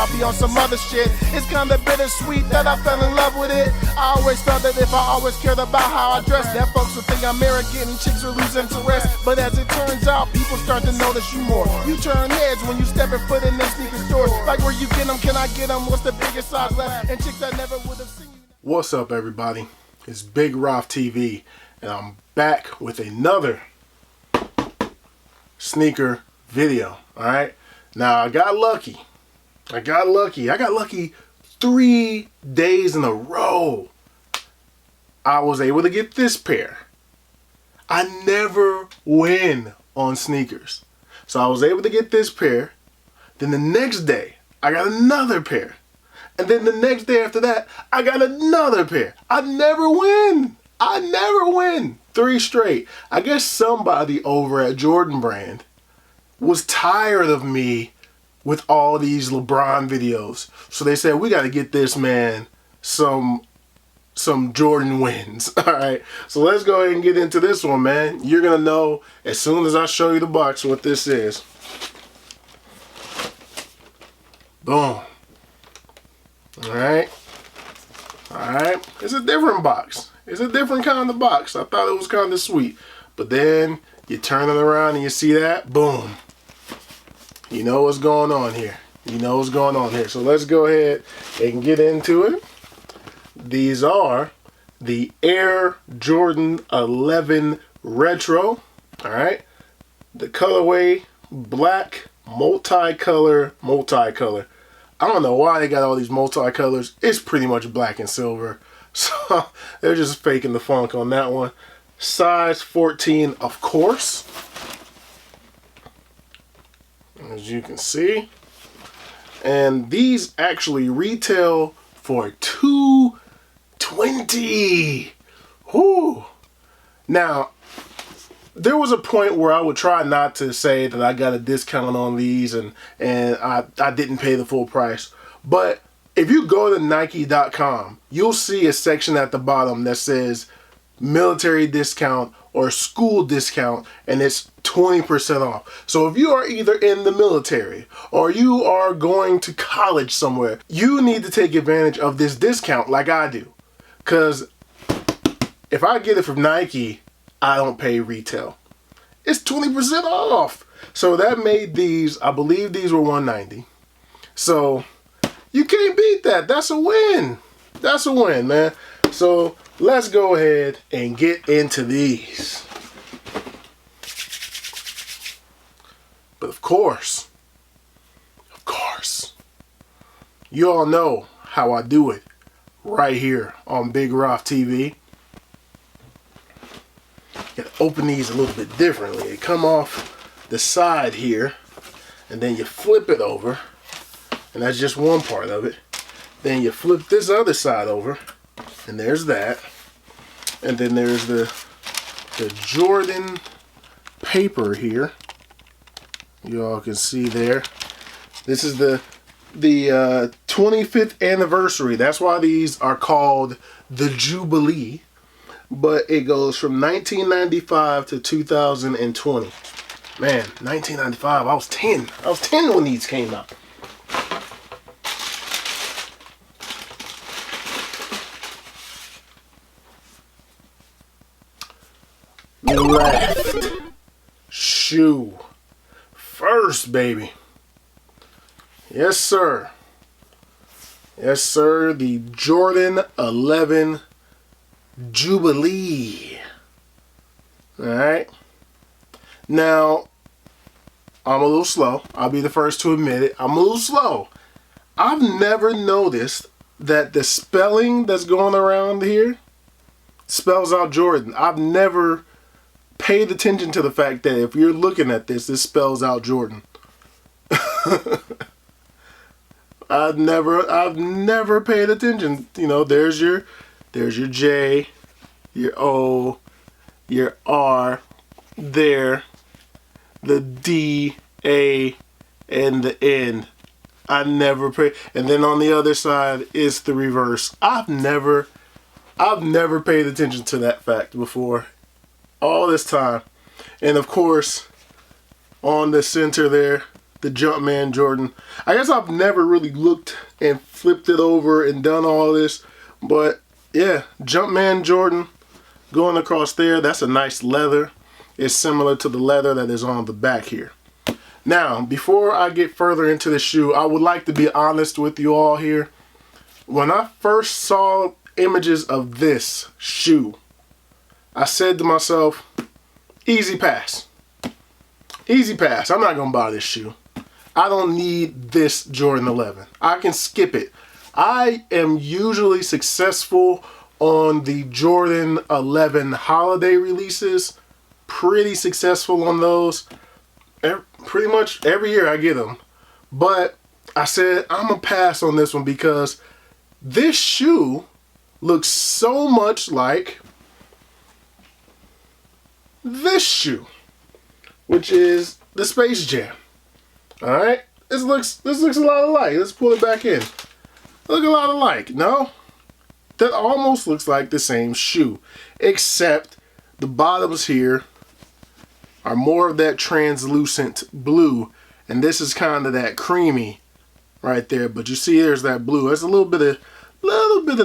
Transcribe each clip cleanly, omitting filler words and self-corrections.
I'll be on some other shit. It's kinda bittersweet that I fell in love with it. I always thought that if I always cared about how I dress, that folks would think I'm arrogant and chicks would lose interest. But as it turns out, people start to notice you more. You turn heads when you step foot in them sneaker stores. Like, where you get them, can I get them? What's the biggest size left? And chicks that never would have seen you. What's up, everybody? It's Big Roth TV, and I'm back with another sneaker video. Alright, now I got lucky. I got lucky 3 days in a row. I was able to get this pair. I never win on sneakers, so I was able to get this pair. Then the next day I got another pair, and then the next day after that I got another pair. I never win. 3 straight. I guess somebody over at Jordan Brand was tired of me with all these LeBron videos. So they said, we got to get this man some Jordan wins. Alright, so let's go ahead and get into this one, man. You're going to know as soon as I show you the box what this is. Boom. Alright. It's a different box. It's a different kind of box. I thought it was kind of sweet. But then you turn it around and you see that. Boom. You know what's going on here. So let's go ahead and get into it. These are the Air Jordan 11 Retro. Alright. The colorway, black, multicolor. I don't know why they got all these multicolors. It's pretty much black and silver. So they're just faking the funk on that one. Size 14, of course. As you can see. And these actually retail for $220. Whoo. Now, there was a point where I would try not to say that I got a discount on these and I didn't pay the full price. But if you go to Nike.com, you'll see a section at the bottom that says military discount or school discount, and it's 20% off. So if you are either in the military or you are going to college somewhere, you need to take advantage of this discount like I do. Because if I get it from Nike, I don't pay retail. It's 20% off. So that made these, I believe these were $190. So you can't beat that. That's a win. That's a win, man. So let's go ahead and get into these. But of course, you all know how I do it right here on Big Roth TV. You gotta open these a little bit differently. They come off the side here, and then you flip it over, and that's just one part of it. Then you flip this other side over, and there's that. And then there's the Jordan paper here. You all can see there. This is the 25th anniversary. That's why these are called the Jubilee. But it goes from 1995 to 2020. Man, 1995, I was 10. I was 10 when these came out. Left shoe first, baby. Yes, sir. The Jordan 11 Jubilee. Alright. Now, I'm a little slow. I'll be the first to admit it. I'm a little slow. I've never noticed that the spelling that's going around here spells out Jordan. I've never paid attention to the fact that if you're looking at this, this spells out Jordan. I've never paid attention. You know, there's your J, your O, your R, there, the D, A, and the N. I never pay. And then on the other side is the reverse. I've never paid attention to that fact before. All this time. And of course, on the center there, the Jumpman Jordan. I guess I've never really looked and flipped it over and done all this, but yeah, Jumpman Jordan going across there. That's a nice leather. It's similar to the leather that is on the back here. Now, before I get further into the shoe, I would like to be honest with you all here. When I first saw images of this shoe, I said to myself, easy pass. Easy pass. I'm not going to buy this shoe. I don't need this Jordan 11. I can skip it. I am usually successful on the Jordan 11 holiday releases. Pretty successful on those. Pretty much every year I get them. But I said I'm going to pass on this one because this shoe looks so much like this shoe, which is the Space Jam. Alright? This looks a lot alike. Let's pull it back in. Look a lot alike. No? That almost looks like the same shoe. Except the bottoms here are more of that translucent blue. And this is kind of that creamy right there. But you see there's that blue. There's a little bit of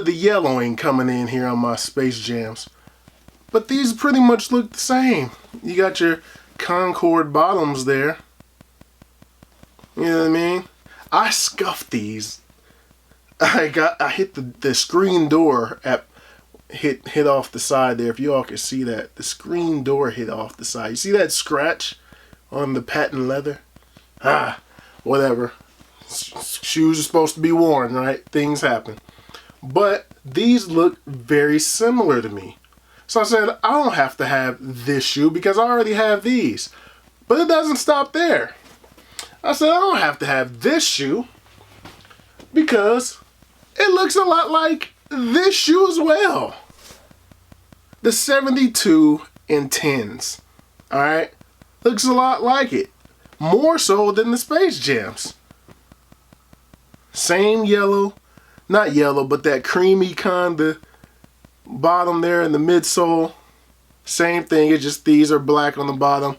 the yellowing coming in here on my Space Jams. But these pretty much look the same. You got your Concord bottoms there. You know what I mean? I scuffed these. I hit the screen door hit off the side there. If you all can see that, the screen door hit off the side. You see that scratch on the patent leather? Whatever. Shoes are supposed to be worn, right? Things happen. But these look very similar to me. So I said, I don't have to have this shoe because I already have these. But it doesn't stop there. I said, I don't have to have this shoe because it looks a lot like this shoe as well. The 72 in 10s. Alright? Looks a lot like it. More so than the Space Jams. Same yellow. Not yellow, but that creamy kind of bottom there in the midsole. Same thing, it's just these are black on the bottom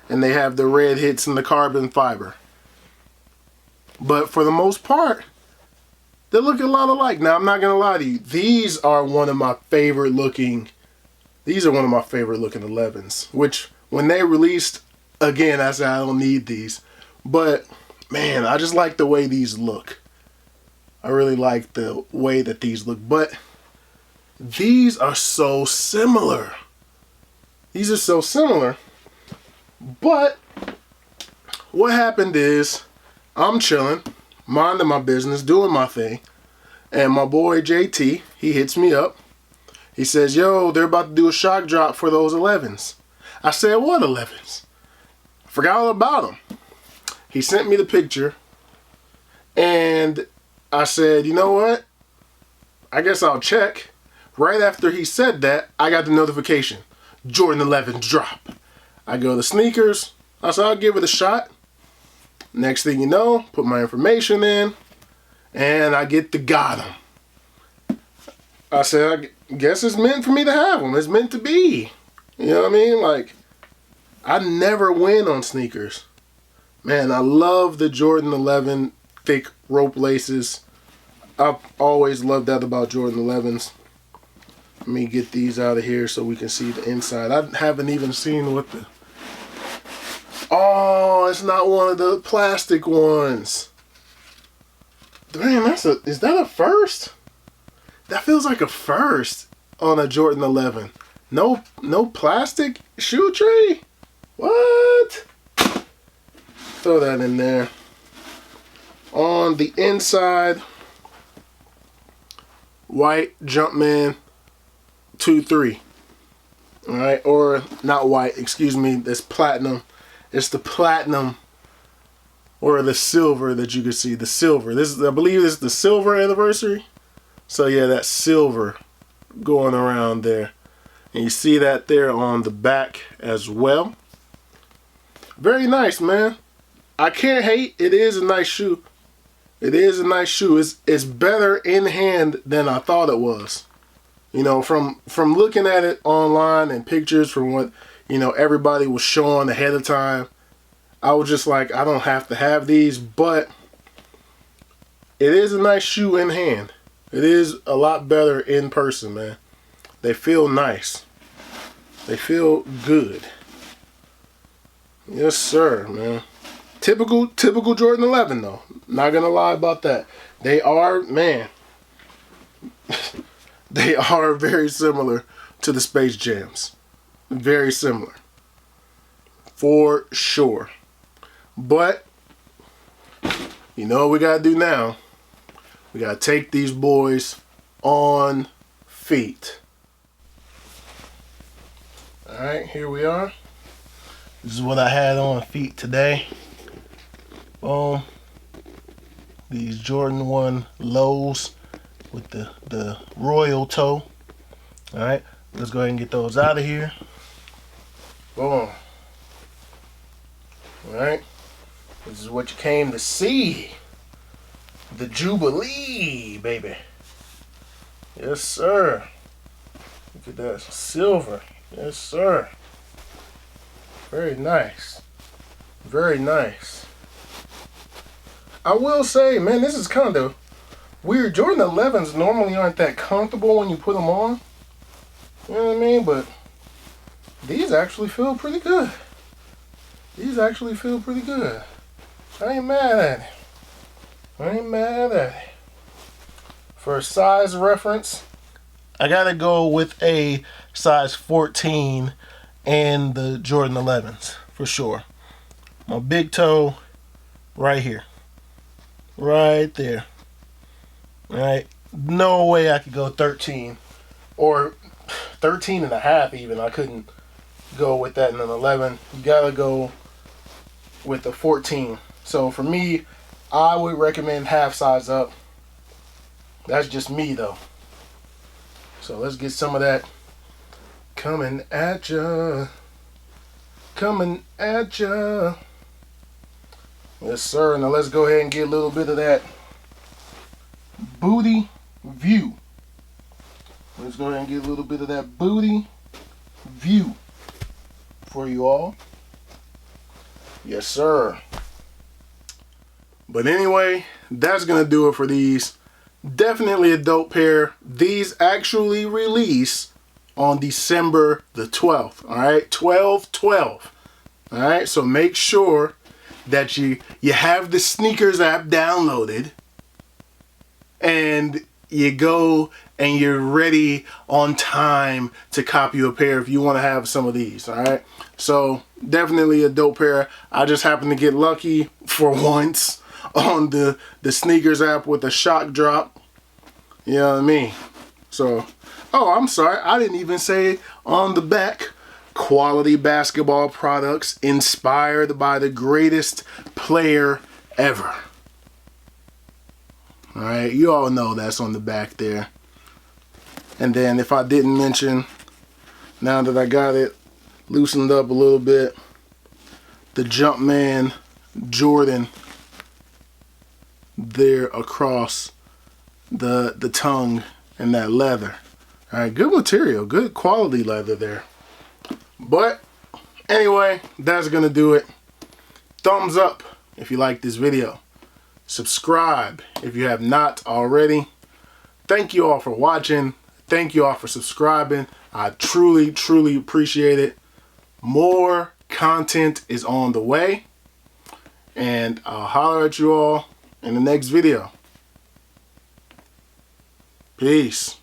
and they have the red hits in the carbon fiber. But for the most part, they look a lot alike. Now, I'm not going to lie to you. These are one of my favorite looking 11s, which when they released, again, I said I don't need these. But, man, I just like the way these look. I really like the way that these look. But these are so similar. These are so similar. But what happened is I'm chilling, minding my business, doing my thing. And my boy JT, he hits me up. He says, yo, they're about to do a shock drop for those 11s. I said, what 11s? I forgot all about them. He sent me the picture. And I said, you know what? I guess I'll check. Right after he said that, I got the notification. Jordan 11 drop. I go to sneakers. I said, I'll give it a shot. Next thing you know, put my information in. And I get the got 'em. I said, I guess it's meant for me to have them. It's meant to be. You know what I mean? Like, I never win on sneakers. Man, I love the Jordan 11 thick rope laces. I've always loved that about Jordan 11s. Let me get these out of here so we can see the inside. I haven't even seen what the... Oh, it's not one of the plastic ones. Man, is that a first? That feels like a first on a Jordan 11. No plastic shoe tray? What? Throw that in there. On the inside, white Jumpman 2-3. Alright, or not white, excuse me, that's platinum. It's the platinum or the silver that you can see. The silver. This is, I believe this is the silver anniversary. So yeah, that silver going around there. And you see that there on the back as well. Very nice, man. I can't hate. It is a nice shoe. It is a nice shoe. It's better in hand than I thought it was. You know, from looking at it online and pictures from what, you know, everybody was showing ahead of time, I was just like, I don't have to have these, but it is a nice shoe in hand. It is a lot better in person, man. They feel nice. They feel good. Yes, sir, man. Typical Jordan 11, though. Not gonna lie about that. They are, man, they are very similar to the Space Jams. Very similar. For sure. But, you know what we gotta do now? We gotta take these boys on feet. Alright, here we are. This is what I had on feet today. Boom. These Jordan 1 lows with the royal toe. Alright, let's go ahead and get those out of here. Boom. Alright, this is what you came to see. The Jubilee, baby. Yes, sir. Look at that silver. Yes, sir. Very nice. Very nice. I will say, man, this is kind of weird. Jordan 11s normally aren't that comfortable when you put them on. You know what I mean? But these actually feel pretty good. These actually feel pretty good. I ain't mad at it. I ain't mad at it. For a size reference, I gotta go with a size 14 and the Jordan 11s for sure. My big toe right here. Right there. Alright. No way I could go 13 or 13 and a half even. I couldn't go with that in an 11. You gotta go with the 14. So for me, I would recommend half size up. That's just me though. So let's get some of that coming at ya. Coming at ya. Yes, sir. Now let's go ahead and get a little bit of that booty view. Let's go ahead and get a little bit of that booty view for you all. Yes, sir. But anyway, that's going to do it for these. Definitely a dope pair. These actually release on December the 12th. All right, 12/12. All right, so make sure that you have the sneakers app downloaded and you go and you're ready on time to copy a pair if you want to have some of these. All right, so definitely a dope pair. I just happened to get lucky for once on the sneakers app with a shock drop. You know what I mean? So, oh, I'm sorry, I didn't even say on the back. Quality basketball products inspired by the greatest player ever. Alright, you all know that's on the back there. And then if I didn't mention, now that I got it loosened up a little bit, the Jumpman Jordan there across the tongue and that leather. Alright, good material, good quality leather there. But anyway, that's gonna do it. Thumbs up if you like this video. Subscribe if you have not already. Thank you all for watching. Thank you all for subscribing. I truly appreciate it. More content is on the way. And I'll holler at you all in the next video. Peace.